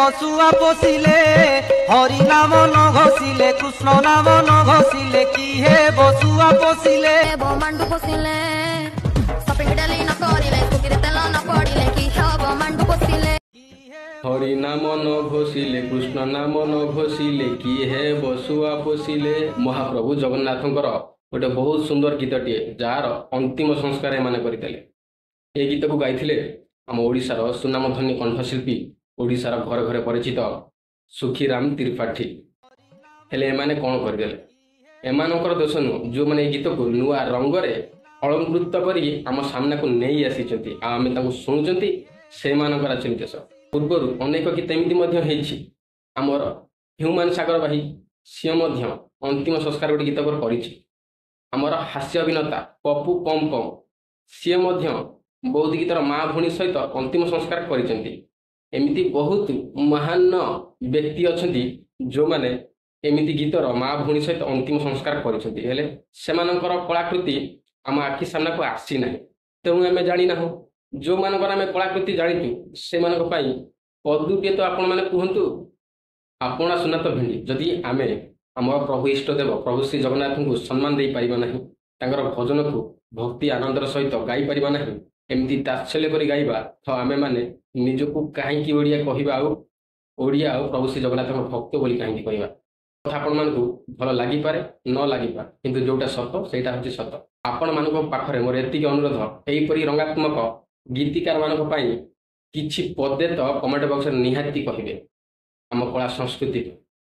বসুয়া পশিলে হরি নাম ন ঘষিলে কৃষ্ণ নাম ন ঘষিলে কি হে বসুয়া পশিলে মান্ডু পশিলে শপিং ডেলি ন করিলে কুকিরে তেল ন পড়িলে কি হব মান্ডু পশিলে হরি নাম ন ঘোষিলে কৃষ্ণ নাম ন ঘোষিলে কি হে বসুয়া পଶିଲେ। ମହାପ୍ରଭୁ ଜଗନ୍ନାଥଙ୍କର ଗୋଟେ ବହୁତ ସୁନ୍ଦର ଗୀତଟିଏ ଯାହାର ଅନ୍ତିମ ସଂସ୍କାର ଏମାନେ କରିଥିଲେ। ଏ ଗୀତକୁ ଗାଇଥିଲେ ଆମ ଓଡ଼ିଶାର ସୁନାମଧନ୍ୟ କଣ୍ଠଶିଳ୍ପୀ ଓଡ଼ିଶାର ଘରେ ଘରେ ପରିଚିତ ସୁଖୀରାମ ତ୍ରିପାଠୀ। ହେଲେ ଏମାନେ କ'ଣ କରିଦେଲେ? ଏମାନଙ୍କର ଦୋଷ ନୁହଁ, ଯେଉଁମାନେ ଏ ଗୀତକୁ ନୂଆ ରଙ୍ଗରେ ଅଳଙ୍କୃତ କରି ଆମ ସାମ୍ନାକୁ ନେଇ ଆସିଛନ୍ତି ଆଉ ଆମେ ତାଙ୍କୁ ଶୁଣୁଛନ୍ତି, ସେମାନଙ୍କର ଆକ୍ଚୁଆଲି ଦୋଷ। ପୂର୍ବରୁ ଅନେକ ଗୀତ ଏମିତି ମଧ୍ୟ ହେଇଛି। ଆମର ହ୍ୟୁମାନ ସାଗର ଭାଇ ସିଏ ମଧ୍ୟ ଅନ୍ତିମ ସଂସ୍କାର ଗୋଟେ ଗୀତ କରିଛି। ଆମର ହାସ୍ୟ ଅଭିନେତା ପପୁ ପମ୍ ପମ୍ ସିଏ ମଧ୍ୟ ବହୁତ ଗୀତର ମା ଭଉଣୀ ସହିତ ଅନ୍ତିମ ସଂସ୍କାର କରିଛନ୍ତି। ଏମିତି ବହୁତ ମହାନ ବ୍ୟକ୍ତି ଅଛନ୍ତି ଯେଉଁମାନେ ଏମିତି ଗୀତର ମା ଭଉଣୀ ସହିତ ଅନ୍ତିମ ସଂସ୍କାର କରିଛନ୍ତି, ହେଲେ ସେମାନଙ୍କର କଳାକୃତି ଆମ ଆଖି ସାମ୍ନାକୁ ଆସିନାହିଁ। ତେଣୁ ଆମେ ଜାଣିନାହୁଁ। ଯେଉଁମାନଙ୍କର ଆମେ କଳାକୃତି ଜାଣିଛୁ ସେମାନଙ୍କ ପାଇଁ ପଦୁଟିଏ ତ ଆପଣମାନେ କୁହନ୍ତୁ। ଆପଣା ସୁନା ତ ଭେଣ୍ଡି। ଯଦି ଆମେ ଆମର ପ୍ରଭୁ ଇଷ୍ଟଦେବ ପ୍ରଭୁ ଶ୍ରୀ ଜଗନ୍ନାଥଙ୍କୁ ସମ୍ମାନ ଦେଇପାରିବା ନାହିଁ, ତାଙ୍କର ଭଜନକୁ ଭକ୍ତି ଆନନ୍ଦର ସହିତ ଗାଇପାରିବା ନାହିଁ, ଏମିତି ତାତ୍ସଲ୍ୟ କରି ଗାଇବା, ତ ଆମେମାନେ ନିଜକୁ କାହିଁକି ଓଡ଼ିଆ କହିବା ଆଉ ଓଡ଼ିଆ ଆଉ ପ୍ରଭୁ ଶ୍ରୀ ଜଗନ୍ନାଥଙ୍କ ଭକ୍ତ ବୋଲି କାହିଁକି କହିବା? କଥା ଆପଣମାନଙ୍କୁ ଭଲ ଲାଗିପାରେ ନ ଲାଗିପାରେ, କିନ୍ତୁ ଯେଉଁଟା ସତ ସେଇଟା ହେଉଛି ସତ। ଆପଣମାନଙ୍କ ପାଖରେ ମୋର ଏତିକି ଅନୁରୋଧ, ଏହିପରି ରଙ୍ଗାତ୍ମକ ଗୀତିକାରମାନଙ୍କ ପାଇଁ କିଛି ପଦେ ତ କମେଣ୍ଟ ବକ୍ସରେ ନିହାତି କହିବେ। ଆମ କଳା ସଂସ୍କୃତି